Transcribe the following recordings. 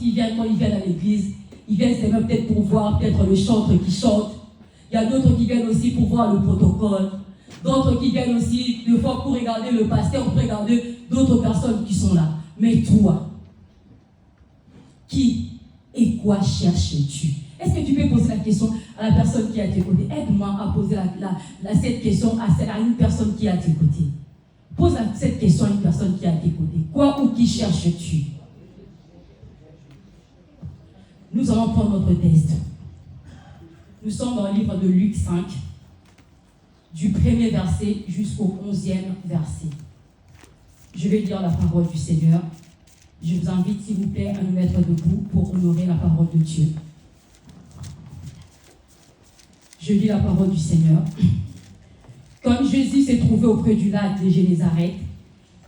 qui viennent, quand ils viennent à l'église, ils viennent c'est même peut-être pour voir peut-être le chanteur qui chante. Il y a d'autres qui viennent aussi pour voir le protocole. D'autres qui viennent aussi, des fois, pour regarder le pasteur, pour regarder d'autres personnes qui sont là. Mais toi, qui et quoi cherches-tu? Est-ce que tu peux poser la question à la personne qui est à tes côtés? Aide-moi à poser cette question à une personne qui est à tes côtés. Pose cette question à une personne qui est à tes côtés. Quoi ou qui cherches-tu? Nous allons prendre notre test. Nous sommes dans le livre de Luc 5, du 1er verset jusqu'au 11e verset. Je vais lire la parole du Seigneur. Je vous invite, s'il vous plaît, à nous mettre debout pour honorer la parole de Dieu. Je lis la parole du Seigneur. Comme Jésus s'est trouvé auprès du lac de Génézareth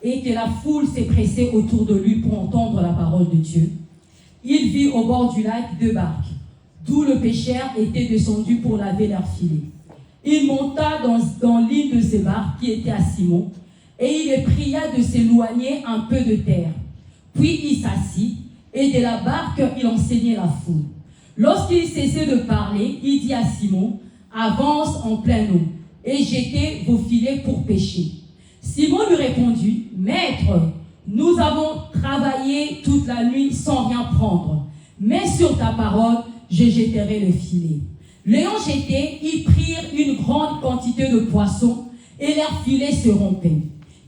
et que la foule s'est pressée autour de lui pour entendre la parole de Dieu, il vit au bord du lac 2 barques, d'où le pêcheur était descendu pour laver leurs filets. Il monta dans l'une de ces barques qui était à Simon, et il les pria de s'éloigner un peu de terre. Puis il s'assit, et de la barque il enseignait la foule. Lorsqu'il cessait de parler, il dit à Simon, « Avance en pleine eau, et jetez vos filets pour pêcher. » Simon lui répondit, « Maître, nous avons travaillé toute la nuit sans rien prendre, mais sur ta parole, je jetterai le filet. » L'ayant jeté, ils prirent une grande quantité de poissons, et leurs filets se rompaient.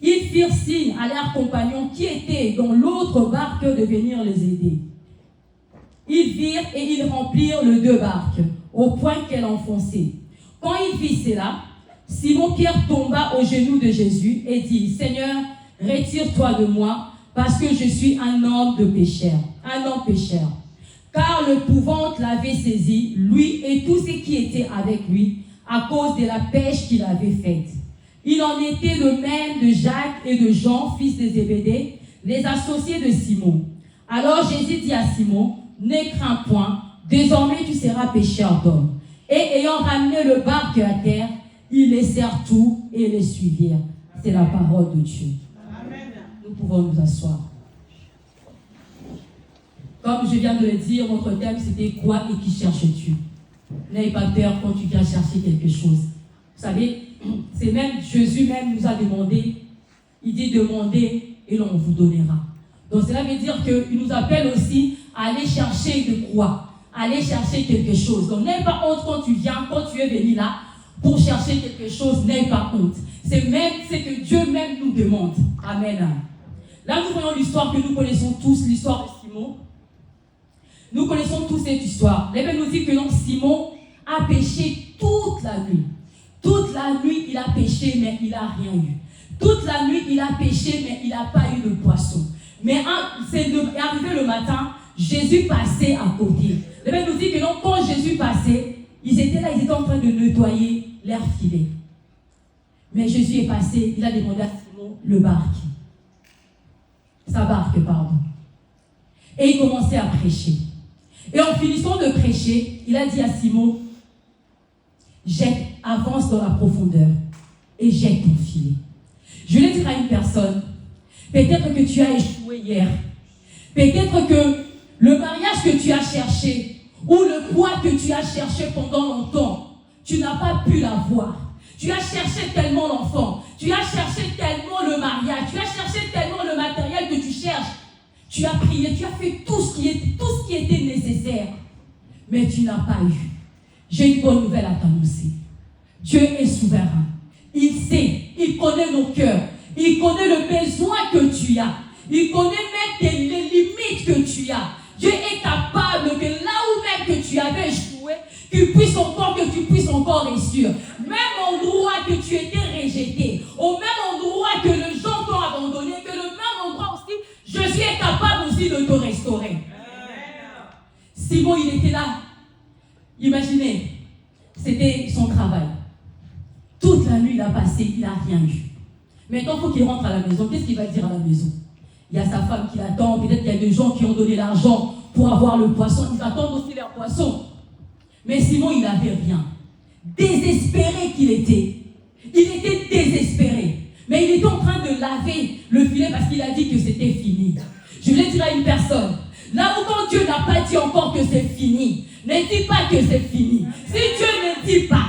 Ils firent signe à leurs compagnons qui étaient dans l'autre barque de venir les aider. Ils virent et ils remplirent les 2 barques, au point qu'elles enfonçaient. Quand ils virent cela, Simon-Pierre tomba aux genoux de Jésus et dit, « Seigneur, retire-toi de moi, parce que je suis un homme pécheur. » Car l'épouvante l'avait saisi, lui et tous ceux qui étaient avec lui, à cause de la pêche qu'il avait faite. Il en était de même de Jacques et de Jean, fils de Zébédée, les associés de Simon. Alors Jésus dit à Simon, « Ne crains point, désormais tu seras pêcheur d'hommes. » Et ayant ramené le barque à terre, ils laissèrent tout et les suivirent. C'est la parole de Dieu. Amen. Nous pouvons nous asseoir. Comme je viens de le dire, votre thème c'était « Quoi et qui cherches-tu » N'ayez pas peur quand tu viens chercher quelque chose. Vous savez, c'est même Jésus même nous a demandé, il dit demandez et l'on vous donnera. Donc cela veut dire qu'il nous appelle aussi à aller chercher de quoi? Aller chercher quelque chose. Donc n'aie pas honte quand tu viens, quand tu es venu là pour chercher quelque chose, n'aie pas honte. C'est que Dieu même nous demande. Amen. Là nous voyons l'histoire que nous connaissons tous, l'histoire de Simon. Nous connaissons tous cette histoire. La Bible nous dit que donc Simon a péché toute la nuit. Toute la nuit, il a péché, mais il n'a rien eu. Toute la nuit, il a péché, mais il n'a pas eu de poisson. Mais c'est arrivé le matin, Jésus passait à côté. La Bible nous dit que donc, quand Jésus passait, ils étaient là, ils étaient en train de nettoyer leurs filets. Mais Jésus est passé, il a demandé à Simon sa barque, pardon. Et il commençait à prêcher. Et en finissant de prêcher, il a dit à Simon, avance dans la profondeur et jette ton filet. Je vais dire à une personne, peut-être que tu as échoué hier, peut-être que le mariage que tu as cherché ou le poids que tu as cherché pendant longtemps, tu n'as pas pu l'avoir. Tu as cherché tellement l'enfant, tu as cherché tellement le mariage, tu as cherché tellement le matériel que tu cherches. Tu as prié, tu as fait tout ce qui était nécessaire, mais tu n'as pas eu. J'ai une bonne nouvelle à t'annoncer. Dieu est souverain. Il sait, il connaît nos cœurs, il connaît le besoin que tu as, il connaît même les limites que tu as. Dieu est capable que là où même que tu avais échoué, que tu puisses encore réussir. Même endroit que tu étais rejeté, au même endroit que les gens t'ont abandonné, que le même endroit aussi, Jésus est capable aussi de te restaurer. Simon, il était là. Imaginez, c'était son travail. Toute la nuit, il a passé, il n'a rien eu. Maintenant, il faut qu'il rentre à la maison. Qu'est-ce qu'il va dire à la maison? Il y a sa femme qui l'attend. Peut-être qu'il y a des gens qui ont donné l'argent pour avoir le poisson. Ils attendent aussi leur poisson. Mais Simon, il n'avait rien. Désespéré qu'il était. Il était désespéré. Mais il était en train de laver le filet parce qu'il a dit que c'était fini. Je voulais dire à une personne, Là où quand Dieu n'a pas dit encore que c'est fini, ne dis pas que c'est fini. Si Dieu ne dit pas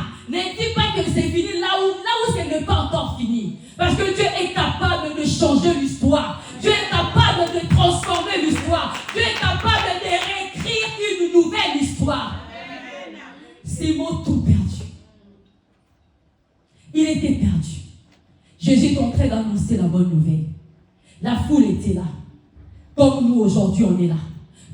que c'est fini là où ce n'est pas encore fini. Parce que Dieu est capable de changer l'histoire. Dieu est capable de transformer l'histoire. Dieu est capable de réécrire une nouvelle histoire. Simon tout perdu. Il était perdu. Jésus est en train d'annoncer la bonne nouvelle. La foule était là. Comme nous aujourd'hui on est là.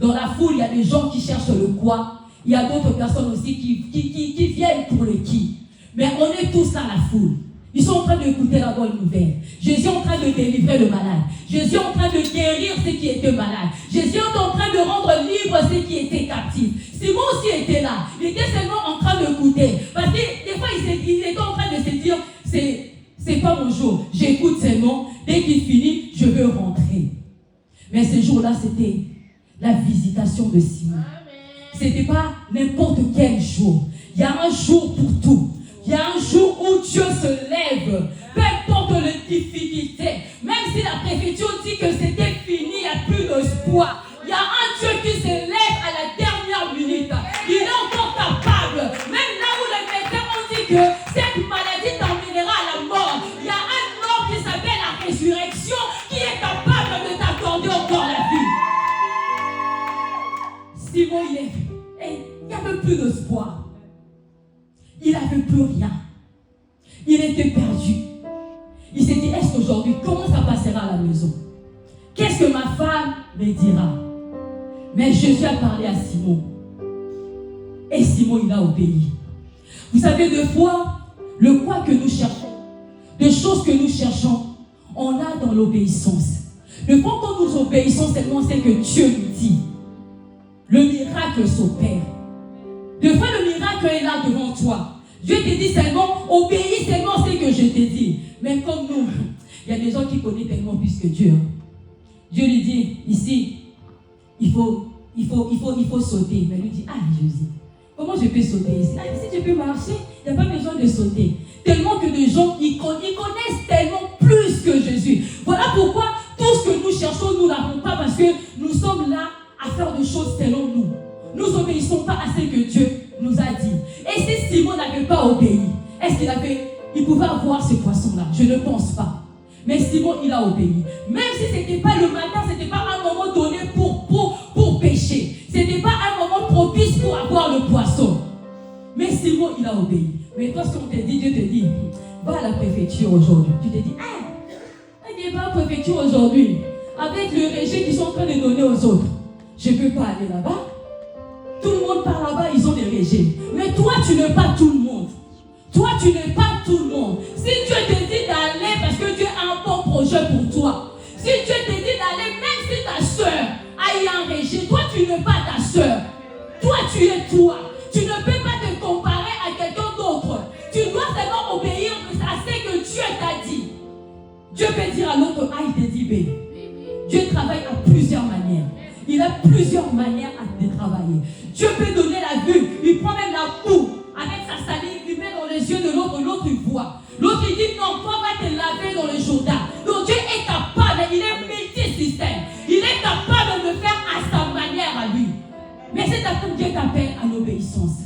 Dans la foule, il y a des gens qui cherchent le quoi. Il y a d'autres personnes aussi qui viennent pour le qui. Mais on est tous là, la foule. Ils sont en train d'écouter la bonne nouvelle. Jésus est en train de délivrer le malade. Jésus est en train de guérir ceux qui étaient malades. Jésus est en train de rendre libre ceux qui étaient captifs. Simon aussi était là. Il était seulement en train d'écouter. Parce que des fois, il était en train de se dire, c'est pas mon jour. J'écoute seulement. Dès qu'il finit, je veux rentrer. Mais ce jour-là, c'était la visitation de Simon. Ce n'était pas n'importe quel jour. Il y a un jour pour tout. Il y a un jour où Dieu se lève, peu importe les difficultés. Même si la préfecture dit que c'était fini, il n'y a plus d'espoir. Il y a un Dieu qui se lève à la dernière minute. Il est encore capable. Même là où les médecins ont dit que cette maladie t'emmènera à la mort, il y a un homme qui s'appelle la résurrection qui est capable de t'accorder encore la vie. Simon, il n'y avait plus d'espoir. Il n'avait plus rien. Il était perdu. Il s'est dit, est-ce qu'aujourd'hui, comment ça passera à la maison? Qu'est-ce que ma femme me dira? Mais Jésus a parlé à Simon. Et Simon, il a obéi. Vous savez, des fois, le quoi que nous cherchons, des choses que nous cherchons, on a dans l'obéissance. Des fois, quand nous obéissons, seulement c'est que Dieu nous dit. Le miracle s'opère. Des fois, le miracle est là devant toi. Dieu te dit seulement, obéis seulement ce que je t'ai dit. Mais comme nous, il y a des gens qui connaissent tellement plus que Dieu. Dieu lui dit, ici, il faut sauter. Mais lui dit, Jésus, comment je peux sauter ici? Si je peux marcher, il n'y a pas besoin de sauter. Tellement que des gens, ils connaissent tellement plus que Jésus. Voilà pourquoi tout ce que nous cherchons, nous n'avons pas parce que nous sommes là à faire des choses selon nous. Nous n'obéissons pas à ce que Dieu nous a dit. Et si Simon n'avait pas obéi, est-ce qu'il pouvait avoir ce poisson-là? Je ne pense pas. Mais Simon, il a obéi. Même si ce n'était pas le matin, ce n'était pas un moment donné pour pêcher. Ce n'était pas un moment propice pour avoir le poisson. Mais Simon, il a obéi. Mais toi, si on te dit, Dieu te dit, va à la préfecture aujourd'hui. Tu te dis, il va à la préfecture aujourd'hui. Avec le régime qu'ils sont en train de donner aux autres. Je ne peux pas aller là-bas. Tout le monde part là-bas, ils ont des régimes. Mais toi, tu n'es pas tout le monde. Toi, tu n'es pas tout le monde. Si Dieu te dit d'aller parce que Dieu a un bon projet pour toi. Si Dieu te dit d'aller, même si ta soeur a eu un régime, toi, tu n'es pas ta soeur. Toi, tu es toi. Tu ne peux pas te comparer à quelqu'un d'autre. Tu dois seulement obéir à ce que Dieu t'a dit. Dieu peut dire à l'autre A, il te dit B. Dieu travaille à plusieurs manières. Il a plusieurs manières de travailler. Dieu peut donner la vue. Il prend même la boue avec sa salive, il met dans les yeux de l'autre, l'autre il voit. L'autre il dit non, toi va te laver dans le Jourdain. Donc Dieu est capable, il est multisystème. Il est capable de faire à sa manière à lui. Mais c'est à tout Dieu t'appelle à l'obéissance.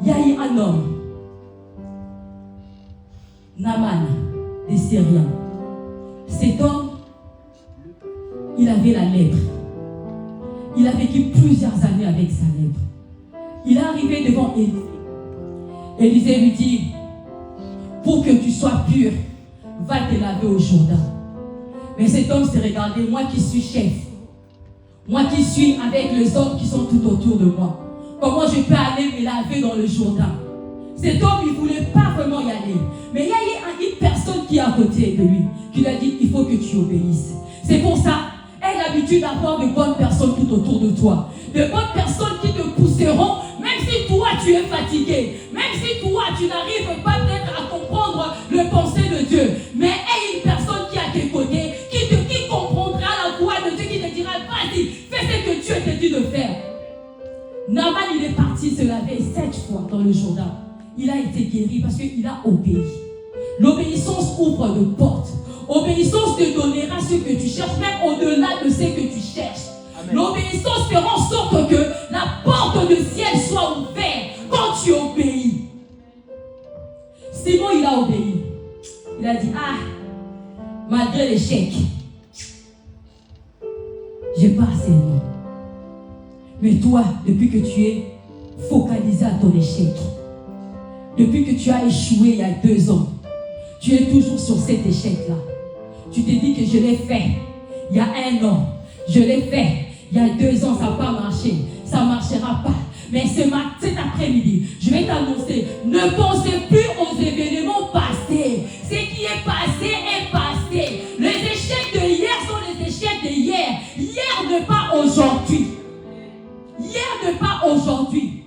Il y a eu un homme, Naaman, des Syriens. Cet homme, il avait la lèpre. Il a vécu plusieurs années avec sa lèpre. Il est arrivé devant Élisée. Élisée lui dit, pour que tu sois pur, va te laver au Jourdain. Mais cet homme s'est regardé, moi qui suis chef, moi qui suis avec les hommes qui sont tout autour de moi, comment je peux aller me laver dans le Jourdain? Cet homme, il ne voulait pas vraiment y aller. Mais il y a eu une personne qui est à côté de lui, qui lui a dit, il faut que tu obéisses. C'est pour ça, aie l'habitude d'avoir de bonnes personnes tout autour de toi. De bonnes personnes qui te pousseront, même si toi tu es fatigué, même si toi tu n'arrives pas peut-être à comprendre le pensée de Dieu. Mais aie une personne qui est à tes côtés, qui comprendra la voix de Dieu, qui te dira, vas-y, fais ce que Dieu te dit de faire. Naaman, il est parti se laver 7 fois dans le Jourdain. Il a été guéri parce qu'il a obéi. L'obéissance ouvre de portes. Obéissance te donnera ce que tu cherches, même au-delà de ce que tu cherches. L'obéissance fera en sorte que la porte du ciel soit ouverte quand tu obéis. Simon, il a obéi. Il a dit, malgré l'échec, j'ai pas assez de mots. Mais toi, depuis que tu es focalisé à ton échec, depuis que tu as échoué il y a 2 ans, tu es toujours sur cet échec-là. Tu te dis que je l'ai fait il y a 1 an, je l'ai fait il y a 2 ans, ça n'a pas marché, ça ne marchera pas. Mais cet après-midi, je vais t'annoncer, ne pensez plus aux événements passés. Ce qui est passé est passé. Les échecs de hier sont les échecs de hier. Hier n'est pas aujourd'hui. Hier n'est pas aujourd'hui.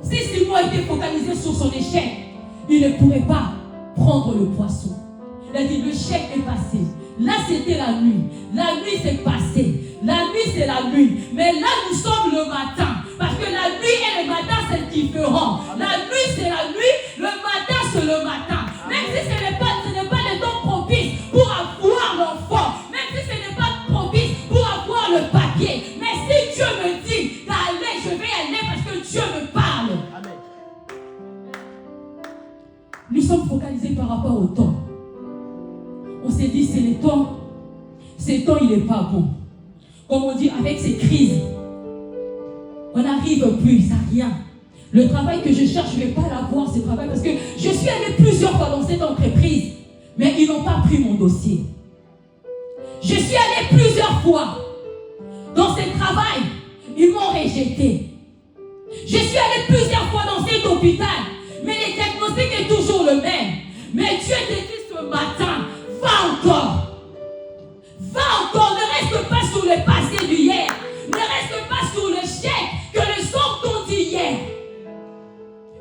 Si Simon était focalisé sur son échec, il ne pourrait pas prendre le poisson. Il a dit, le chèque est passé. Là, c'était la nuit. La nuit, c'est passé. La nuit, c'est la nuit. Mais là, nous sommes le matin. Parce que la nuit et le matin, c'est différent. La nuit, c'est la nuit. Le matin, c'est le matin. Même si ce n'est pas le temps propice pour avoir l'enfant. Même si ce n'est pas propice pour avoir le papier. Mais si Dieu me dit d'aller, je vais aller parce que Dieu me parle. Amen. Nous sommes focalisés par rapport au temps. On s'est dit, c'est le temps. Ce temps, il n'est pas bon. Comme on dit, avec ces crises, on n'arrive plus à rien. Le travail que je cherche, je ne vais pas l'avoir, ce travail, parce que je suis allé plusieurs fois dans cette entreprise, mais ils n'ont pas pris mon dossier. Je suis allé plusieurs fois dans ce travail, ils m'ont rejeté. Je suis allé plusieurs fois dans cet hôpital, mais le diagnostic est toujours le même. Mais Dieu te dit ce matin, va encore. Va encore, ne reste pas sur le passé d'hier. Ne reste pas sur le chèque que les hommes t'ont dit hier.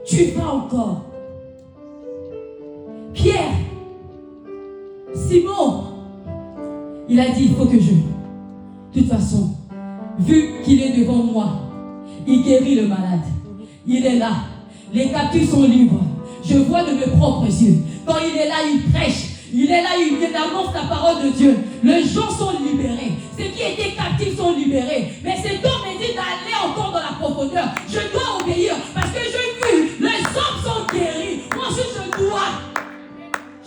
Tu vas encore. Pierre, Simon, il a dit, il faut que je... De toute façon, vu qu'il est devant moi, il guérit le malade. Il est là. Les captifs sont libres. Je vois de mes propres yeux. Quand il est là, il prêche. Il est là, il annonce la parole de Dieu. Les gens sont libérés. Ceux qui étaient captifs sont libérés. Mais cet homme me dit d'aller encore dans la profondeur. Je dois obéir parce que j'ai vu, les hommes sont guéris. Moi aussi,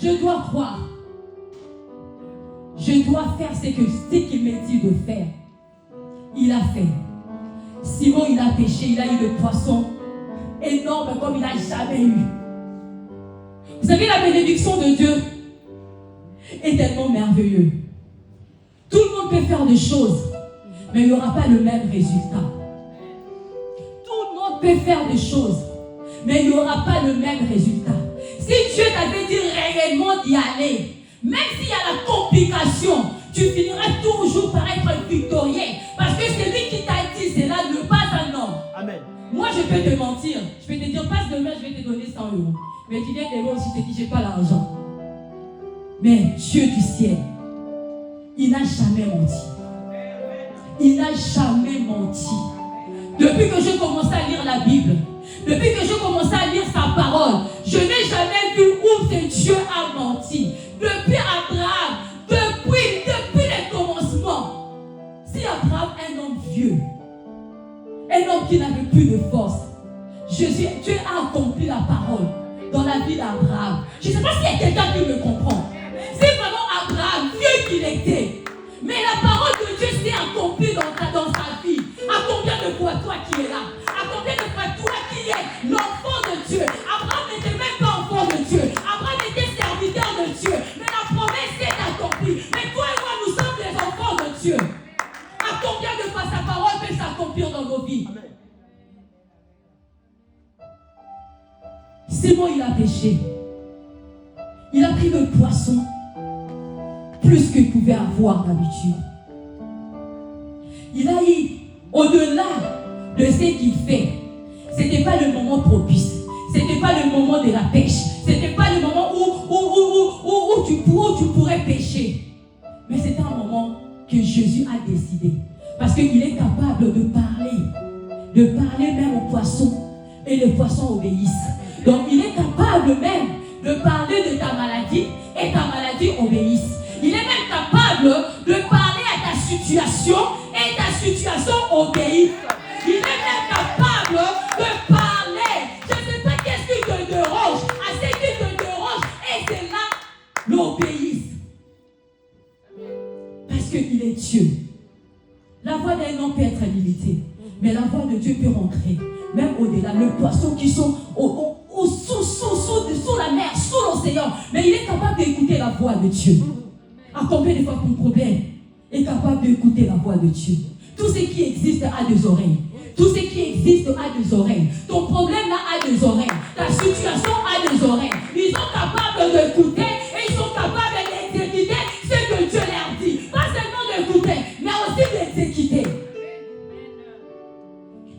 je dois croire. Je dois faire ce qu'il m'a dit de faire. Il a fait. Simon, il a pêché, il a eu le poisson énorme comme il n'a jamais eu. Vous savez, la bénédiction de Dieu est tellement merveilleuse. Tout le monde peut faire des choses, mais il n'y aura pas le même résultat. Tout le monde peut faire des choses, mais il n'y aura pas le même résultat. Si Dieu t'avait dit réellement d'y aller, même s'il y a la complication, tu finiras toujours par être victorieux. Parce que celui qui t'a dit cela n'est pas un homme. Amen. Moi, je peux te mentir. Je peux te dire, passe demain, je vais te donner 100 €. Mais tu viens de moi aussi, je te dis, je n'ai pas l'argent. Mais Dieu du ciel, il n'a jamais menti. Il n'a jamais menti. Depuis que je commençais à lire la Bible, depuis que je commençais à lire sa parole, je n'ai jamais vu où ce Dieu a menti. Depuis Abraham, depuis les commencements. Si Abraham, un homme vieux, un homme qui n'avait plus de force, Dieu a accompli la parole dans la vie d'Abraham. Je ne sais pas s'il y a quelqu'un qui me comprend. C'est vraiment Abraham, vieux qu'il était. Mais la parole de Dieu s'est accomplie dans sa vie. À combien de fois toi qui es là? À combien de fois toi qui es l'enfant de Dieu? Abraham n'était même pas enfant de Dieu. Abraham était serviteur de Dieu. Mais la promesse s'est accomplie. Mais toi et moi, nous sommes des enfants de Dieu. À combien de fois sa parole peut s'accomplir dans nos vies? Amen. Simon, il a pêché. Il a pris le poisson plus qu'il pouvait avoir d'habitude. Il a eu, au-delà de ce qu'il fait, ce n'était pas le moment propice. Ce n'était pas le moment de la pêche. Ce n'était pas le moment où tu pourrais pêcher. Mais c'était un moment que Jésus a décidé. Parce qu'il est capable de parler même aux poissons. Et les poissons obéissent. Donc il est capable même de parler de ta maladie et ta maladie obéisse. situation obéisse. Il est même capable de parler. Je ne sais pas qu'est-ce qui te dérange. À ce qui te dérange, et c'est là l'obéisse. Parce qu'il est Dieu. La voix d'un homme peut être limitée, mais la voix de Dieu peut rentrer, même au-delà. Les poissons qui sont sous la mer, sous l'océan, mais il est capable d'écouter la voix de Dieu. À combien de fois ton problème est capable d'écouter la voix de Dieu? Tout ce qui existe a des oreilles. Tout ce qui existe a des oreilles. Ton problème là a des oreilles. Ta situation a des oreilles. Ils sont capables d'écouter et ils sont capables d'exécuter ce que Dieu leur dit. Pas seulement d'écouter, mais aussi d'exécuter.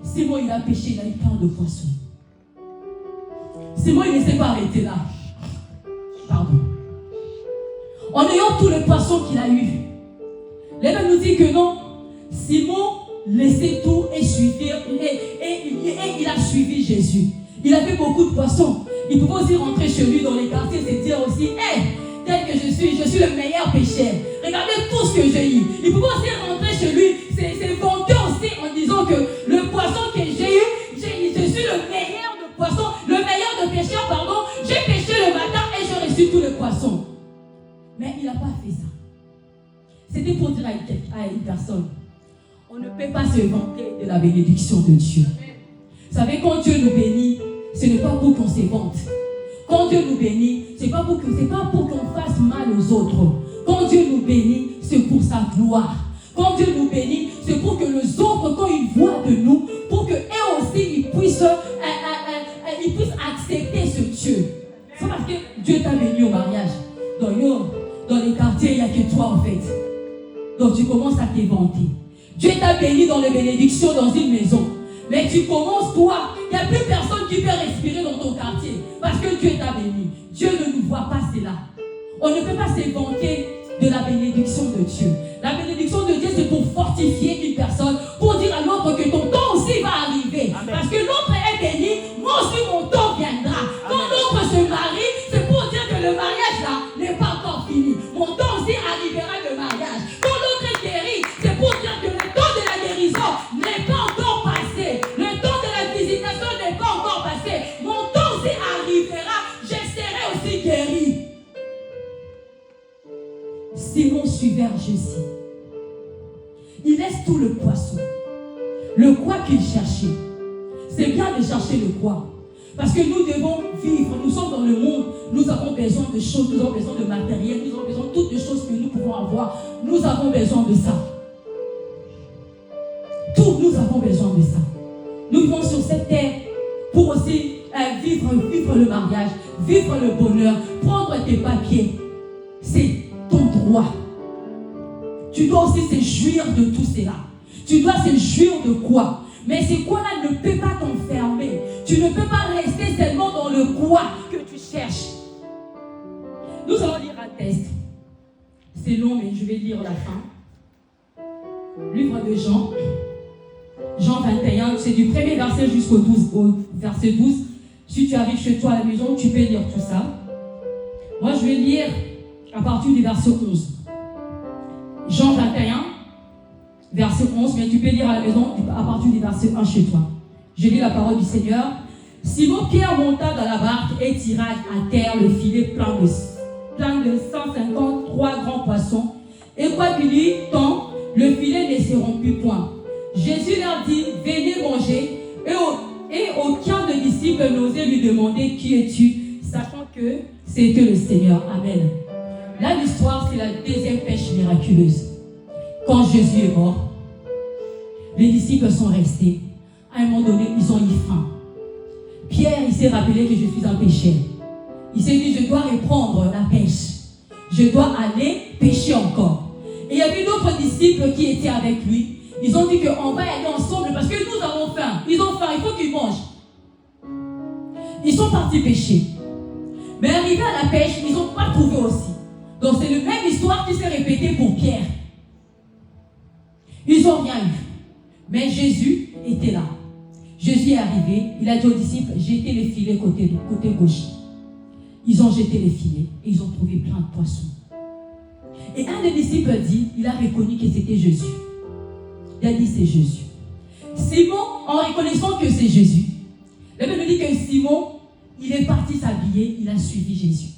Simon, il a pêché, il a eu plein de poissons. Simon, il ne s'est pas arrêté là. Pardon. En ayant tous les poissons qu'il a eu, l'Évêque nous dit que non, Simon laissait tout et suivait, et il a suivi Jésus. Il avait beaucoup de poissons. Il pouvait aussi rentrer chez lui dans les quartiers et se dire aussi, tel que je suis le meilleur pêcheur. Regardez tout ce que j'ai eu. Il pouvait aussi rentrer chez lui, c'est vanter aussi en disant que le poisson que j'ai eu, je suis le meilleur de poissons, le meilleur de pêcheurs, pardon. J'ai pêché le matin et j'ai reçu tous les poissons. Mais il n'a pas fait ça. C'était pour dire à une personne, on ne peut pas se vanter de la bénédiction de Dieu. Vous savez, quand Dieu nous bénit, ce n'est pas pour qu'on se vante. Quand Dieu nous bénit, ce n'est pas pour qu'on fasse mal aux autres. Quand Dieu nous bénit, c'est pour sa gloire. Quand Dieu nous bénit, c'est pour que les autres, quand ils voient de nous, pour qu'eux aussi, ils puissent accepter ce Dieu. C'est parce que Dieu t'a béni au mariage. Dans les quartiers, il n'y a que toi en fait. Donc tu commences à t'éventer. Dieu t'a béni dans les bénédictions dans une maison. Mais tu commences toi, il n'y a plus personne qui peut respirer dans ton quartier. Parce que Dieu t'a béni. Dieu ne nous voit pas cela. On ne peut pas s'éventer de la bénédiction de Dieu. La bénédiction de Dieu, c'est pour fortifier une personne, pour dire à l'autre que ton temps aussi va arriver. Amen. Parce que l'autre est béni, moi aussi mon temps viendra. Quand l'autre se marie, c'est pour dire que le mariage là n'est pas encore fini. Mon temps aussi arrivera le mariage. Quand l'autre est guéri, c'est pour dire que le temps de la guérison n'est pas encore passé. Le temps de la visitation n'est pas encore passé. Mon temps aussi arrivera, je serai aussi guéri. Simon suivait Jésus. Il laisse tout le poisson. Le quoi qu'il cherchait. C'est bien de chercher le quoi. Parce que nous devons vivre. Nous sommes dans le monde. Nous avons besoin de choses. Nous avons besoin de matériel. Nous avons besoin de toutes les choses que nous pouvons avoir. Nous avons besoin de ça. Tout, nous avons besoin de ça. Nous vivons sur cette terre pour aussi vivre le mariage, vivre le bonheur, prendre tes papiers. C'est ton droit. Tu dois aussi se jouir de tout cela. Tu dois se jouir de quoi? Mais ces quoi-là ne peut pas t'enfermer. Tu ne peux pas rester seulement dans le quoi que tu cherches. Nous allons lire un texte. C'est long, mais je vais lire la fin. Livre de Jean. Jean 21, c'est du premier verset jusqu'au 12, au verset 12. Si tu arrives chez toi à la maison, tu peux lire tout ça. Moi, je vais lire à partir du verset 11. Jean 21, verset 11, mais tu peux lire à la maison à partir du verset 1 chez toi. Je lis la parole du Seigneur. Simon Pierre monta dans la barque et tira à terre le filet plein de 153 grands poissons. Et quoi qu'il y eût tant, le filet ne se rompit point. Jésus leur dit, venez manger. Et aucun des disciples n'osait lui demander qui es-tu, sachant que c'était le Seigneur. Amen. Là, l'histoire, c'est la deuxième pêche miraculeuse. Quand Jésus est mort, les disciples sont restés. À un moment donné, ils ont eu faim. Pierre, il s'est rappelé que je suis un pêcheur. Il s'est dit, je dois reprendre la pêche. Je dois aller pêcher encore. Et il y avait d'autres disciples qui étaient avec lui. Ils ont dit qu'on va aller ensemble parce que nous avons faim. Ils ont faim, il faut qu'ils mangent. Ils sont partis pêcher. Mais arrivés à la pêche, ils n'ont pas trouvé aussi. Donc c'est la même histoire qui s'est répétée pour Pierre. Ils n'ont rien eu. Mais Jésus était là. Jésus est arrivé, il a dit aux disciples, jetez les filets côté gauche. Ils ont jeté les filets et ils ont trouvé plein de poissons. Et un des disciples dit, il a reconnu que c'était Jésus. Il a dit c'est Jésus. Simon, en reconnaissant que c'est Jésus, la Bible nous dit que Simon, il est parti s'habiller, il a suivi Jésus.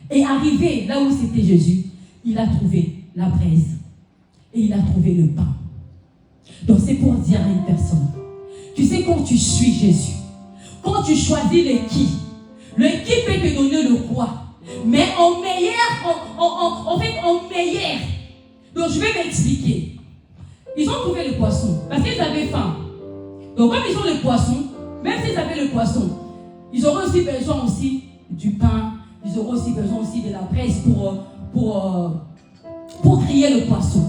Et arrivé là où c'était Jésus, il a trouvé la braise et il a trouvé le pain. Donc c'est pour dire à une personne, tu sais, quand tu suis Jésus, quand tu choisis le qui peut te donner le quoi, mais en meilleur, en meilleur. Donc je vais m'expliquer. Ils ont trouvé le poisson parce qu'ils avaient faim. Donc comme ils ont le poisson, même s'ils avaient le poisson, ils auraient aussi besoin aussi du pain, ils auraient aussi besoin aussi de la braise pour griller le poisson.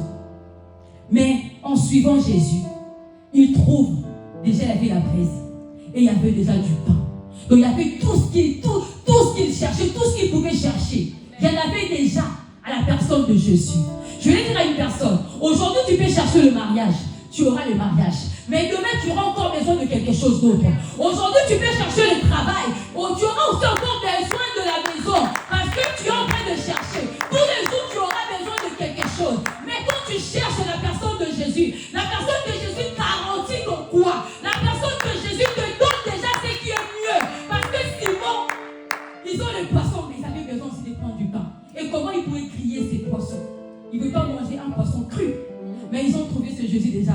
Mais en suivant Jésus, ils trouvent déjà il y avait la braise et il y avait déjà du pain. Donc il y avait tout ce qu'ils cherchaient, tout ce qu'ils pouvaient chercher. Il y en avait déjà à la personne de Jésus. Je vais dire à une personne, aujourd'hui tu peux chercher le mariage, tu auras le mariage. Mais demain tu auras encore besoin de quelque chose d'autre. Aujourd'hui tu peux chercher le travail, tu auras aussi encore besoin de la maison. Parce que tu es en train de chercher. Tous les jours tu auras besoin de quelque chose. Mais quand tu cherches la personne de Jésus, la personne de Jésus garantit ton quoi? La personne de Jésus te donne déjà ce qui est mieux. Parce que Simon, ils ont le poisson, mais ils avaient besoin aussi de prendre du pain. Et comment ils pouvaient griller ces poissons? Ils ne pouvaient pas manger un poisson cru. Mais ils ont trouvé ce Jésus déjà.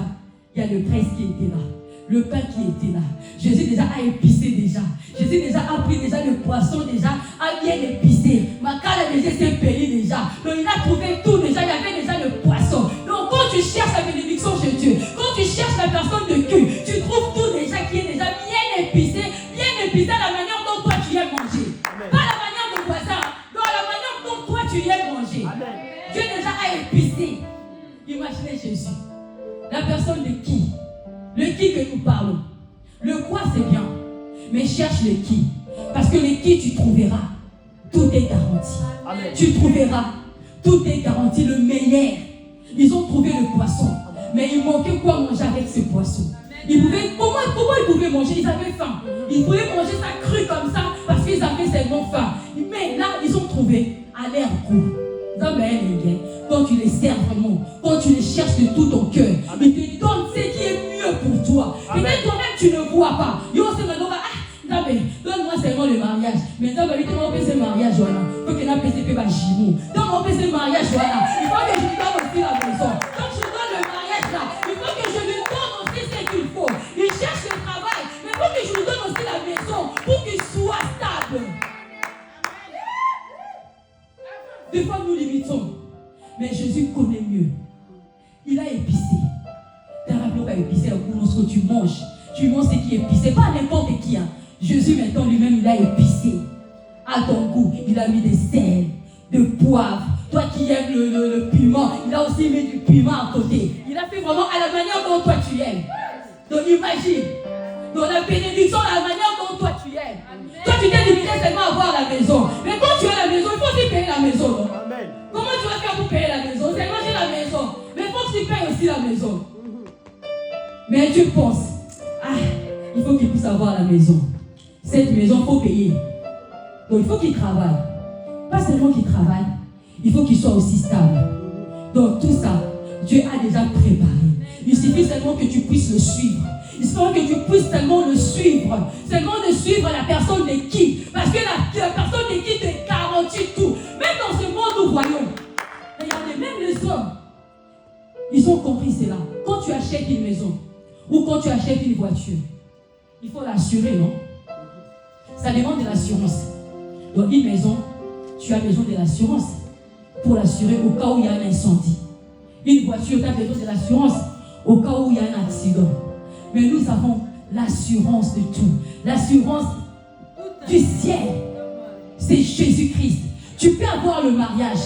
Il y a le braise qui était là. Le pain qui était là. Jésus déjà a épicé déjà. Jésus déjà a pris déjà le poisson déjà, a bien épicé. Makala déjà s'est payé déjà. Donc il a trouvé tout déjà. Il y avait déjà le poisson. Donc quand tu cherches la bénédiction chez Dieu, quand tu cherches la personne de cul, tu trouves tout déjà qui est déjà bien épicé à la manière dont toi tu aimes manger. Amen. Pas la manière de voisin, non, la manière dont toi tu aimes manger. Amen. Dieu déjà a épicé. Imaginez Jésus. La personne de qui? Le qui que nous parlons. Le quoi c'est bien. Mais cherche le qui. Parce que le qui tu trouveras. Tout est garanti. Amen. Tu trouveras. Tout est garanti. Le meilleur. Ils ont trouvé le poisson. Mais il manquait quoi manger avec ce poisson? Comment ils pouvaient manger? Ils avaient faim. Ils pouvaient manger ça cru comme ça parce qu'ils avaient seulement faim. Mais là, ils ont trouvé à l'air goût. Quand tu les sers vraiment, quand tu les cherches de tout ton cœur, ils te donnent ce qui est mieux pour toi. Peut-être toi-même tu ne vois pas. Donne-moi seulement le mariage. Mais tu vas ce mariage, voilà. Il faut que tu aies un jumeau. Donne-moi ce mariage, voilà. Il faut que je lui donne aussi la maison. Donc je donne le mariage là. Il faut que je lui donne aussi ce qu'il faut. Il cherche le travail, mais il faut que je lui donne aussi la maison pour qu'il soit stable. Des fois nous limitons. Mais Jésus connaît mieux. Il a épicé. Ta rappelé va épicer lorsque tu manges. Tu manges ce qui est épicé. Pas n'importe qui. Hein. Jésus maintenant lui-même, il a épicé. À ton goût, il a mis des sels, de poivre. Toi qui aimes le piment, il a aussi mis du piment à côté. Il a fait vraiment à la manière dont toi tu aimes. Donc imagine. Dans la bénédiction, à la manière dont toi tu aimes. Toi tu t'es limité seulement à avoir la maison. Mais quand tu as la maison, il faut aussi payer la maison. Non? Amen. Comment tu vas faire pour payer la maison? C'est manger la maison. Mais il faut que tu payes aussi la maison. Mais tu penses, il faut qu'il puisse avoir la maison. Cette maison, il faut payer. Donc il faut qu'il travaille. Pas seulement qu'il travaille, il faut qu'il soit aussi stable. Donc tout ça, Dieu a déjà préparé. Il suffit seulement que tu puisses le suivre. Il suffit que tu puisses seulement le suivre. Seulement de suivre la personne de qui. Parce que la personne de qui te garantit tout. Même dans ce monde, nous voyons. Regardez, même les hommes, ils ont compris cela. Quand tu achètes une maison, ou quand tu achètes une voiture, il faut l'assurer, non? Ça demande de l'assurance. Dans une maison, tu as besoin de l'assurance pour l'assurer au cas où il y a un incendie. Une voiture, tu as besoin de l'assurance au cas où il y a un accident. Mais nous avons l'assurance de tout. L'assurance du ciel. C'est Jésus-Christ. Tu peux avoir le mariage,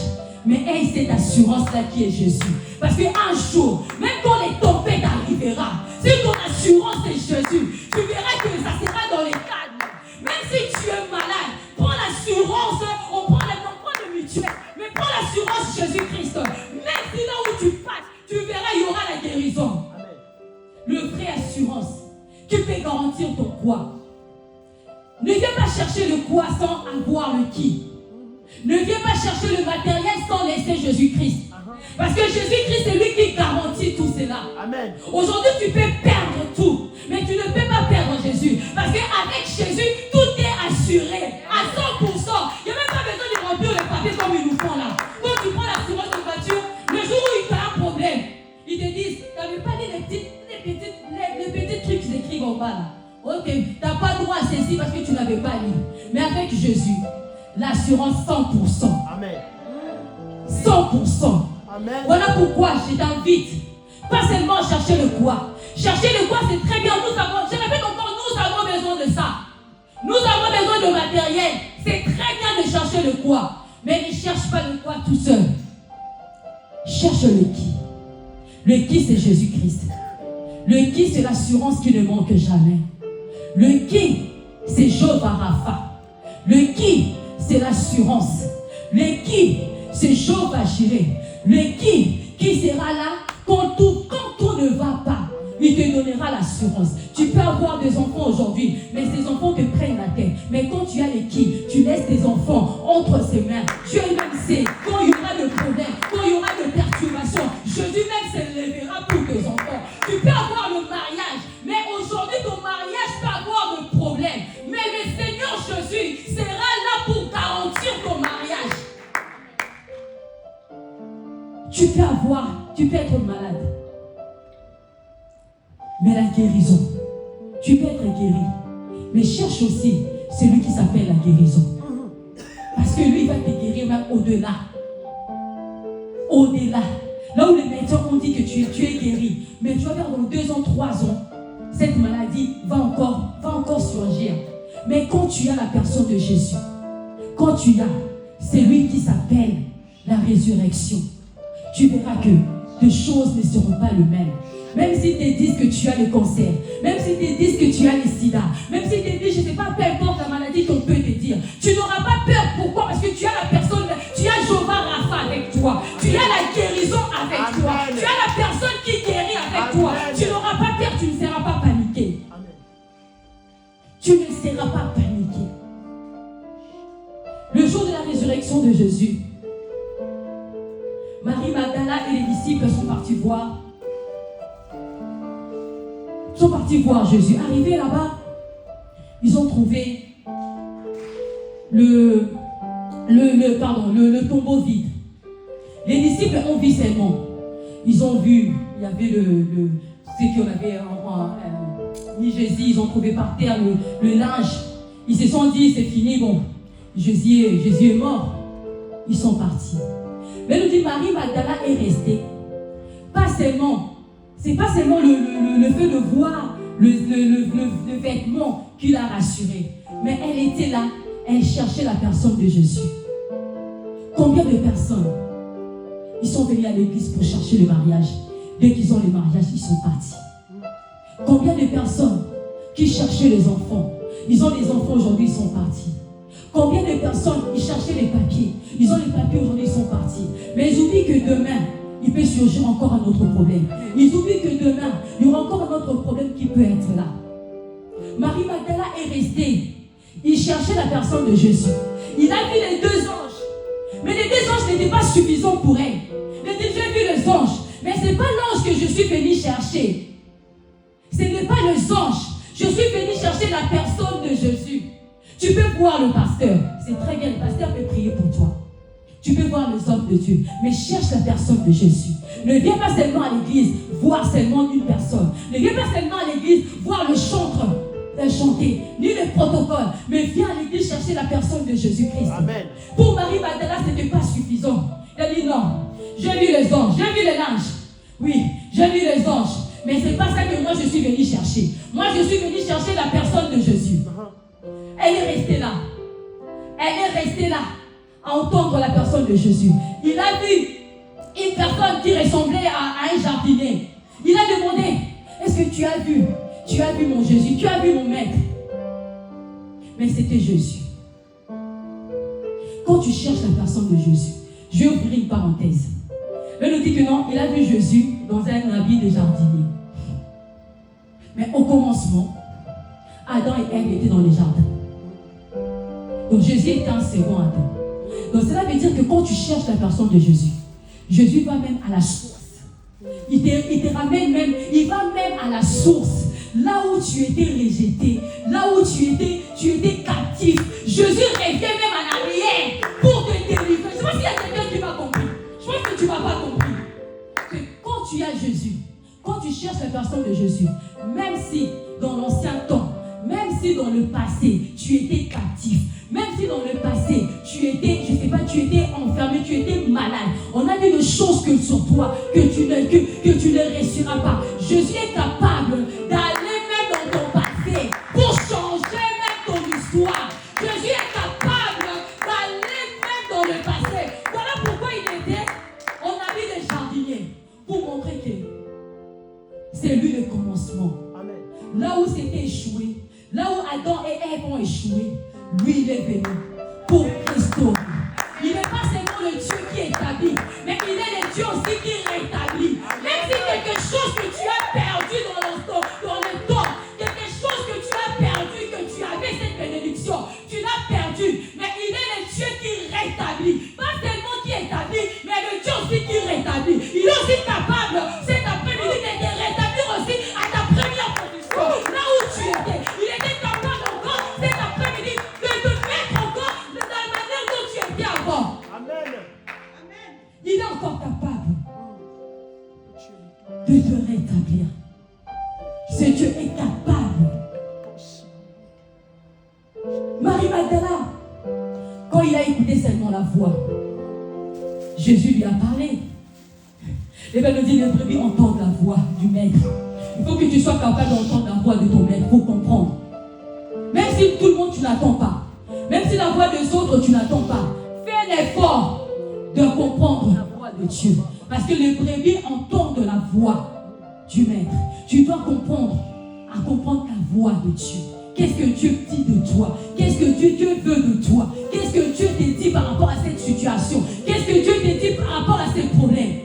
mais aie cette assurance-là qui est Jésus. Parce qu'un jour, même quand les tempêtes arriveront, si ton assurance est Jésus, tu verras que ça sera dans les calmes. Même si tu es malade, prends l'assurance, on prend le mutuel, mais prends l'assurance Jésus-Christ. Même si là où tu passes, tu verras, il y aura la guérison. Amen. Le vrai assurance qui peut garantir ton quoi. Ne viens pas chercher le quoi sans avoir le qui. Ne viens pas chercher le matériel sans laisser Jésus-Christ. Parce que Jésus-Christ, c'est lui qui garantit tout cela. Amen. Aujourd'hui, tu peux perdre tout, mais tu ne peux pas perdre Jésus. Parce qu'avec Jésus, tout est assuré à 100%. Il n'y a même pas besoin de remplir les papiers comme ils nous font là. Quand tu prends l'assurance de voiture, le jour où tu as un problème, ils te disent, tu n'avais pas dit les petits trucs qu'ils écrivent en bas là. Ok, tu n'as pas droit à ceci parce que tu n'avais pas lu. Mais avec Jésus, l'assurance 100%. Amen. 100%. Amen. Voilà pourquoi je t'invite, pas seulement à chercher le quoi. Chercher le quoi, c'est très bien. Nous avons, je répète encore, nous avons besoin de ça. Nous avons besoin de matériel. C'est très bien de chercher le quoi. Mais ne cherche pas le quoi tout seul. Cherche le qui. Le qui, c'est Jésus-Christ. Le qui, c'est l'assurance qui ne manque jamais. Le qui, c'est Jéhovah Rapha. Le qui, c'est l'assurance. Le qui, c'est Jéhovah Jireh. Le qui sera là quand tout ne va pas. Il te donnera l'assurance. Tu peux avoir des enfants aujourd'hui, mais ces enfants te prennent la tête. Mais quand tu as les qui, tu laisses tes enfants entre ses mains. Dieu même sait quand il y aura de problèmes, quand il y aura de perturbations. Jésus même s'élèvera pour tes enfants. Tu peux avoir le mariage, mais aujourd'hui ton mariage peut avoir de problèmes. Mais le Seigneur Jésus sera là pour garantir ton mariage. Tu peux être malade. Mais la guérison, tu peux être guéri. Mais cherche aussi celui qui s'appelle la guérison. Parce que lui, il va te guérir même au-delà. Au-delà. Là où les médecins ont dit que tu es guéri. Mais tu vas faire dans 2 ans, 3 ans, cette maladie va encore surgir. Mais quand tu as la personne de Jésus, quand tu as celui qui s'appelle la résurrection, tu verras que les choses ne seront pas les mêmes. Même s'ils te disent que tu as le cancer, même s'ils te disent que tu as le sida, même s'ils te disent, je ne sais pas, peu importe la maladie qu'on peut te dire, tu n'auras pas peur. Pourquoi? Parce que tu as la personne, tu as Jéhovah Rapha avec toi, tu as la guérison avec toi, tu as la personne qui guérit avec toi. Tu n'auras pas peur, tu ne seras pas paniqué. Tu ne seras pas paniqué. Le jour de la résurrection de Jésus, Marie Magdala et les disciples sont partis voir Jésus. Arrivés là-bas, ils ont trouvé le tombeau vide. Les disciples ont vu seulement. Ils ont vu, il y avait ceux qui avaient mis Jésus, ils ont trouvé par terre le linge. Ils se sont dit, c'est fini, bon, Jésus est mort. Ils sont partis. Mais nous dit, Marie Magdala est restée. C'est pas seulement le fait de voir le vêtement qui l'a rassurée. Mais elle était là, elle cherchait la personne de Jésus. Combien de personnes, ils sont venus à l'église pour chercher le mariage. Dès qu'ils ont le mariage, ils sont partis. Combien de personnes qui cherchaient les enfants, ils ont des enfants aujourd'hui, ils sont partis. Combien de personnes, ils cherchaient les papiers, ils ont les papiers aujourd'hui, ils sont partis. Mais ils oublient que demain, il peut surgir encore un autre problème. Ils oublient que demain, il y aura encore un autre problème qui peut être là. Marie Magdala est restée. Il cherchait la personne de Jésus. Il a vu les 2 anges. Mais les 2 anges n'étaient pas suffisants pour elle. Il a dit, j'ai vu les anges. Mais ce n'est pas l'ange que je suis venu chercher. Ce n'est pas les anges. Je suis venu chercher la personne de Jésus. Tu peux voir le pasteur. C'est très bien, le pasteur peut prier pour toi. Tu peux voir les hommes de Dieu, mais cherche la personne de Jésus. Ne viens pas seulement à l'église voir seulement une personne. Ne viens pas seulement à l'église voir le chanteur chanter, ni le protocole, mais viens à l'église chercher la personne de Jésus-Christ. Amen. Pour Marie Magdala, ce n'était pas suffisant. Elle a dit non, j'ai vu les anges, j'ai vu les anges. Oui, j'ai vu les anges, mais ce n'est pas ça que moi je suis venu chercher. Moi je suis venu chercher la personne de Jésus. Elle est restée là. Elle est restée là à entendre la personne de Jésus. Il a vu une personne qui ressemblait à un jardinier. Il a demandé, est-ce que tu as vu mon Jésus, tu as vu mon maître? Mais c'était Jésus. Quand tu cherches la personne de Jésus, je vais ouvrir une parenthèse. Elle nous dit que non, il a vu Jésus dans un habit de jardinier. Mais au commencement, Adam et Ève étaient dans les jardins. Donc Jésus était un second Adam. Donc cela veut dire que quand tu cherches la personne de Jésus, Jésus va même à la source. Il te ramène même, il va même à la source. Là où tu étais rejeté, là où tu étais captif, Jésus revient même en arrière pour te délivrer. Je ne sais pas s'il y a quelqu'un qui m'a compris. Je pense que tu ne m'as pas compris. Que quand tu as Jésus, quand tu cherches la personne de Jésus, même si dans l'ancien temps, même si dans le passé, tu étais captif, même si dans le passé, tu étais, je ne sais pas, tu étais enfermé, tu étais malade, on a dit de choses que sur toi, que tu ne réussiras pas. Jésus est capable d'aller même dans ton passé pour changer même ton histoire. Jésus est capable d'aller même dans le passé. Voilà pourquoi il était en habit de jardinier, pour montrer que c'est lui le commencement. Amen. Là où c'était échoué, là où Adam et Ève ont échoué, lui il est venu pour restaurer. Il n'est pas seulement le Dieu qui établit, mais il est le Dieu aussi qui rétablit. Même si quelque chose que tu as perdu dans le temps, quelque chose que tu as perdu, que tu avais cette bénédiction, tu l'as perdu, mais il est le Dieu qui rétablit. Pas seulement qui établit, mais le Dieu aussi qui rétablit. Il est aussi capable cet après-midi de te rétablir aussi à ta première position. Là où tu étais, il était capable encore cet après-midi de te mettre encore dans la manière dont tu étais avant. Amen. Il est encore capable de te rétablir. Ce Dieu est capable. Marie Magdala, quand il a écouté seulement la voix, Jésus lui a parlé. Les Bible dit les brebis entendent la voix du maître. Il faut que tu sois capable d'entendre la voix de ton maître pour comprendre. Même si tout le monde tu n'attends pas, même si la voix des autres tu n'attends pas, fais l'effort de comprendre la voix de Dieu. Parce que les brebis entendent la voix du maître. Tu dois comprendre ta voix de Dieu. Qu'est-ce que Dieu dit de toi? Qu'est-ce que Dieu veut de toi? Qu'est-ce que Dieu te dit par rapport à cette situation? Qu'est-ce que Dieu te dit par rapport à ces problèmes?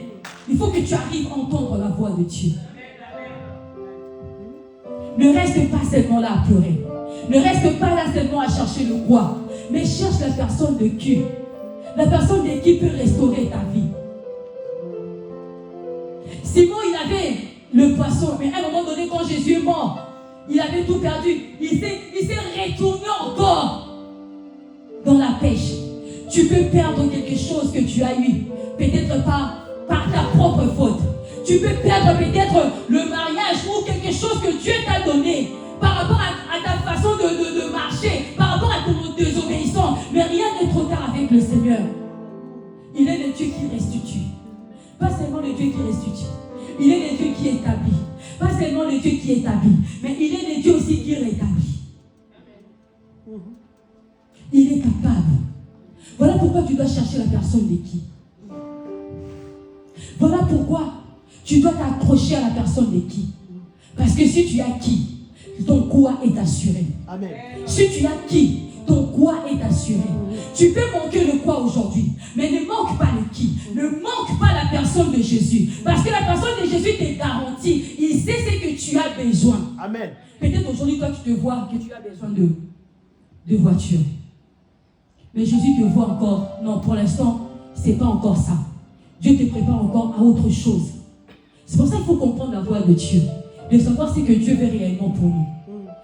Il faut que tu arrives à entendre la voix de Dieu. Ne reste pas seulement là à pleurer. Ne reste pas là seulement à chercher le quoi. Mais cherche la personne de qui. La personne de qui peut restaurer ta vie. Simon, il avait le poisson. Mais à un moment donné, quand Jésus est mort, il avait tout perdu. Il s'est retourné encore dans la pêche. Tu peux perdre quelque chose que tu as eu. Peut-être par ta propre faute. Tu peux perdre peut-être le mariage ou quelque chose que Dieu t'a donné par rapport à ta façon de marcher, par rapport à ton désobéissance. Mais rien n'est trop tard avec le Seigneur. Il est le Dieu qui restitue. Pas seulement le Dieu qui restitue. Il est le Dieu qui établit. Pas seulement le Dieu qui établit, mais il est le Dieu aussi qui rétablit. Il est capable. Voilà pourquoi tu dois chercher la personne de qui. Voilà pourquoi tu dois t'accrocher à la personne de qui. Parce que si tu as qui, ton quoi est assuré. Amen. Si tu as qui, ton quoi est assuré. Tu peux manquer le quoi aujourd'hui, mais ne manque pas le qui. Ne manque pas la personne de Jésus. Parce que la personne de Jésus te garantit. Il sait ce que tu as besoin. Amen. Peut-être aujourd'hui, toi, tu te vois que tu as besoin de voiture. Mais Jésus te voit encore. Non, pour l'instant, ce n'est pas encore ça. Dieu te prépare encore à autre chose. C'est pour ça qu'il faut comprendre la voix de Dieu. De savoir ce que Dieu veut réellement pour nous.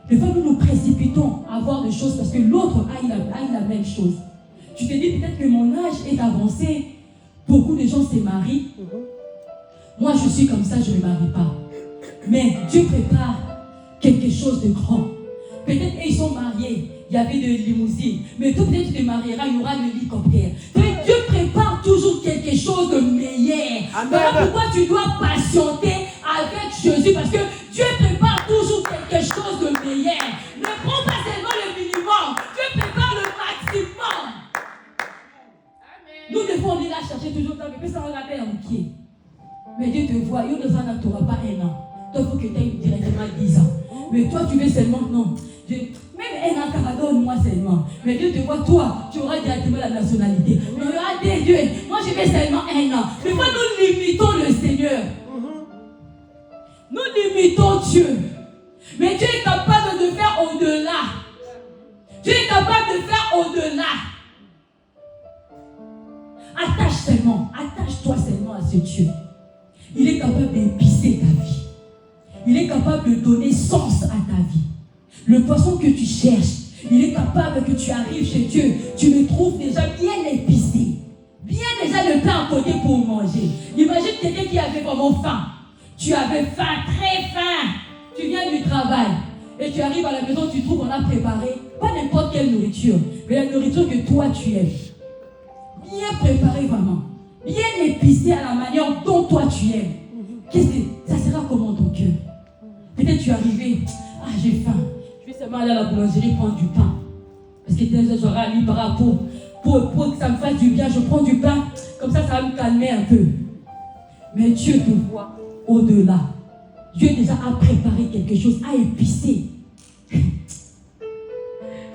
Des fois, nous nous précipitons à voir des choses parce que l'autre a la même chose. Tu te dis peut-être que mon âge est avancé. Beaucoup de gens se marient. Moi, je suis comme ça, je ne me marie pas. Mais Dieu prépare quelque chose de grand. Peut-être qu'ils sont mariés, il y avait des limousines. Mais toi, peut-être tu te marieras, il y aura l'hélicoptère. Dieu prépare toujours quelque chose de meilleur. Voilà pourquoi tu dois patienter avec Jésus. Parce que Dieu prépare toujours quelque chose de meilleur. Ne prends pas seulement le minimum. Dieu prépare le maximum. Nous devons aller là chercher toujours ça. Mais ça va regarder en pied. Mais Dieu te voit. Il ne t'aura pas un an. Toi, il faut que tu aies directement 10 ans. Mais toi, tu veux seulement, non. Même un an, donne-moi seulement. Mais Dieu te voit, toi, tu auras directement la nationalité. Mais il y aura des dieux. Moi, je vais seulement un an. Mais moi, nous limitons le Seigneur. Nous limitons Dieu. Mais Dieu est capable de faire au-delà. Dieu est capable de faire au-delà. Attache seulement. Attache. Attache-toi seulement à ce Dieu. Il est capable d'épicer ta vie. Il est capable de donner sens à ta vie. Le poisson que tu cherches, il est capable que tu arrives chez Dieu, tu le trouves déjà bien épicé. Bien déjà le pain à côté pour manger. Imagine quelqu'un qui avait vraiment faim. Tu avais faim, très faim. Tu viens du travail. Et tu arrives à la maison, tu trouves qu'on a préparé, pas n'importe quelle nourriture, mais la nourriture que toi tu aimes. Bien préparée vraiment. Bien épicée à la manière dont toi tu aimes. Qu'est-ce que ça sera comment ton cœur? Peut-être tu es arrivé, j'ai faim. Je vais seulement aller à la boulangerie prendre du pain. Parce que j'aurai un libra pour que ça me fasse du bien, je prends du pain, comme ça va me calmer un peu. Mais Dieu te voit au-delà. Dieu déjà a préparé quelque chose, a épicé.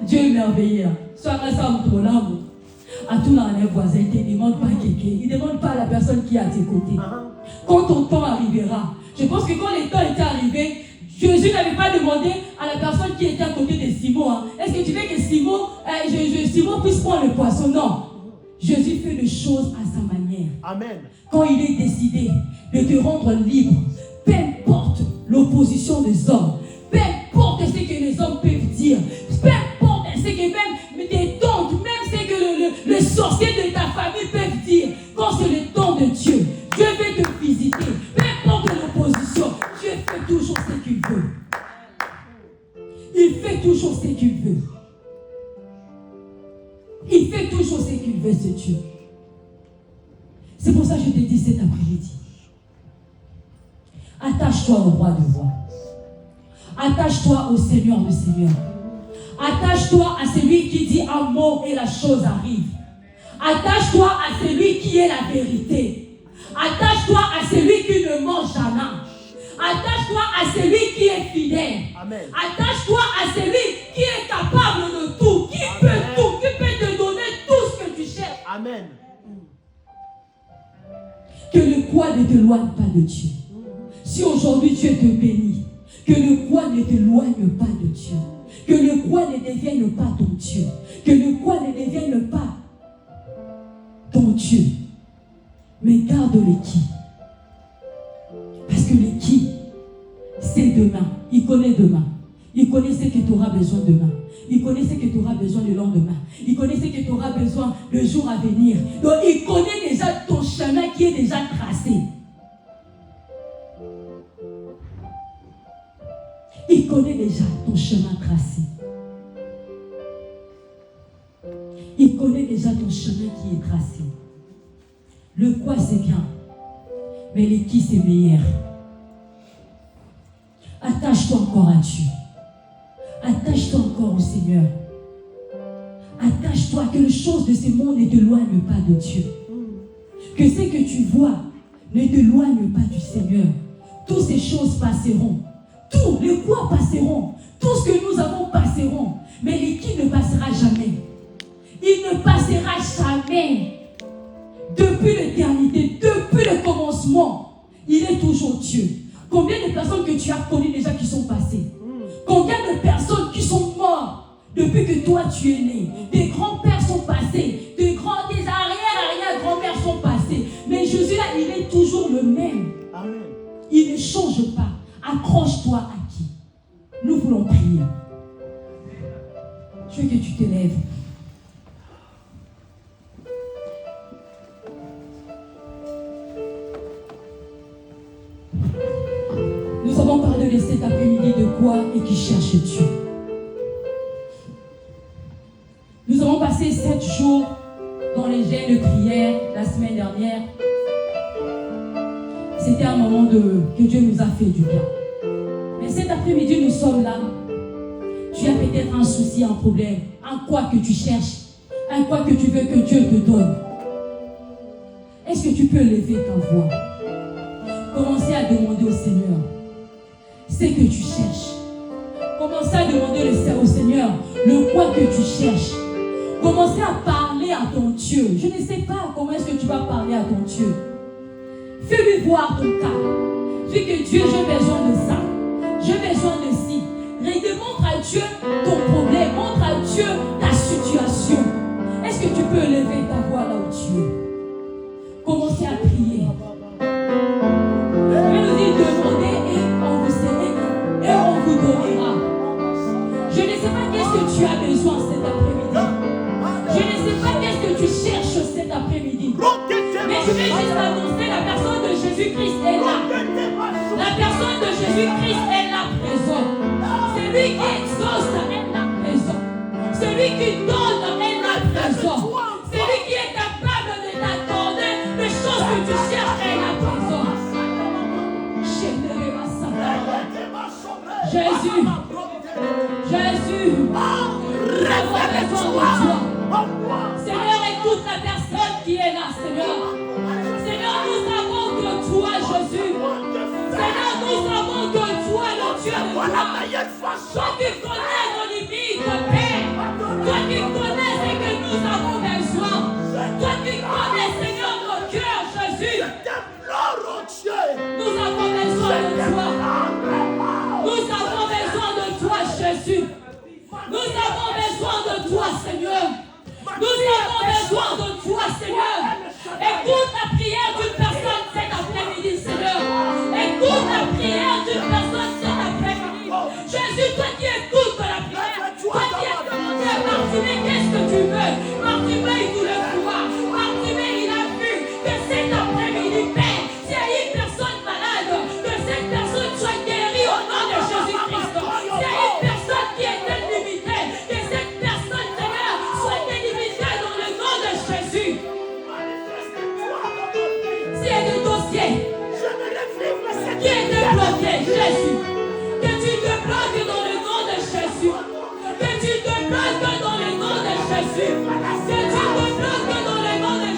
Dieu est merveilleux. Soit ensemble pour l'amour. À tous les voisins, il ne demande pas quelqu'un. Il ne demande pas à la personne qui est à tes côtés. Quand ton temps arrivera, je pense que quand les temps étaient arrivés, Jésus n'avait pas demandé à la personne qui était à côté de Simon, est-ce que tu veux que Simon puisse prendre le poisson? Non. Jésus fait les choses à sa manière. Amen. Quand il est décidé de te rendre libre, peu importe l'opposition des hommes, peu importe ce que les hommes peuvent dire, peu importe ce que même tes tantes, même ce que le sorcier de ta famille peuvent dire, quand c'est le temps de Dieu, Dieu veut te visiter, peu importe l'opposition, Dieu fait toujours ce qu'il veut. Il fait toujours ce qu'il veut. Il fait toujours ce qu'il veut, ce Dieu. C'est pour ça que je te dis cet après-midi. Attache-toi au roi de roi. Attache-toi au Seigneur de Seigneur. Attache-toi à celui qui dit un mot et la chose arrive. Attache-toi à celui qui est la vérité. Attache-toi à celui qui ne ment jamais. Attache-toi à celui qui est fidèle. Amen. Attache-toi à celui qui est capable de tout, qui peut tout, qui peut te donner tout ce que tu cherches. Amen. Que le quoi ne t'éloigne pas de Dieu. Si aujourd'hui Dieu te bénit, que le quoi ne t'éloigne pas de Dieu. Que le quoi ne devienne pas ton Dieu. Que le quoi ne devienne pas ton Dieu. Mais garde le qui. Parce que le qui, c'est demain. Il connaît demain. Il connaît ce que tu auras besoin demain. Il connaît ce que tu auras besoin le lendemain. Il connaît ce que tu auras besoin le jour à venir. Donc il connaît déjà ton chemin qui est déjà tracé. Il connaît déjà ton chemin tracé. Il connaît déjà ton chemin qui est tracé. Le quoi c'est bien, mais le qui c'est meilleur. Attache-toi encore à Dieu. Attache-toi encore au Seigneur. Attache-toi que les choses de ce monde ne t'éloignent pas de Dieu. Que ce que tu vois ne t'éloigne pas du Seigneur. Toutes ces choses passeront. Tous les quoi passeront. Tout ce que nous avons passeront. Mais le qui ne passera jamais. Il ne passera jamais. Depuis l'éternité, depuis le commencement, il est toujours Dieu. Combien de personnes que tu as connues déjà qui sont passées? Combien de personnes qui sont mortes depuis que toi tu es né? Des grands-pères sont passés, des arrière-grands-mères sont passés. Mais Jésus là, il est toujours le même. Amen. Il ne change pas. Accroche-toi à qui? Nous voulons prier. Je veux que tu te lèves. Nous avons parlé de cet après-midi de quoi et qui cherche Dieu. Nous avons passé 7 jours dans les jeûnes de prière la semaine dernière. C'était un moment que Dieu nous a fait du bien. Mais cet après-midi, nous sommes là. Tu as peut-être un souci, un problème, un quoi que tu cherches, un quoi que tu veux que Dieu te donne. Est-ce que tu peux lever ta voix? Commencez à demander au Seigneur ce que tu cherches. Commencez à demander au Seigneur le quoi que tu cherches. Commencez à parler à ton Dieu. Je ne sais pas comment est-ce que tu vas parler à ton Dieu. Fais-lui voir ton cas. Dis que Dieu, j'ai besoin de ça. J'ai besoin de ci. Montre à Dieu ton problème. Montre à Dieu ta situation. Est-ce que tu peux lever ta voix là où tu es? Commencez à prier. Jésus-Christ est là présent. C'est lui qui exauce est là présent. C'est lui qui donne est là présent. C'est lui qui est capable de t'accorder les choses que tu cherches est là présent. Jésus, Jésus, nous avons besoin de toi. Seigneur, écoute la personne qui est là, Seigneur. Seigneur, nous avons que toi, Jésus. Seigneur, nous savons que toi, le Dieu de gloire. Toi qui connais nos limites, Père. Toi qui connais ce que nous avons besoin. Toi qui connais, Seigneur, nos cœurs, Jésus. Nous avons besoin de toi. Nous avons besoin de toi, Jésus. Nous avons besoin de toi, Seigneur. Nous avons besoin de toi, Seigneur. Écoute la prière d'une personne cet après-midi, Seigneur. Écoute la prière d'une personne cet après-midi. Jésus, toi qui écoutes la prière, toi qui as demandé à Bartimée, qu'est-ce que tu veux? Bartimée, il voulait voir. Bartimée, il a vu que cet après-midi, Père, s'il y a une personne malade, que cette personne soit guérie au nom de Jésus-Christ. S'il y a une personne qui est limitée, que cette personne, Seigneur, soit délimitée dans le nom de Jésus. S'il y a des dossiers qui étaient bloqués, Jésus.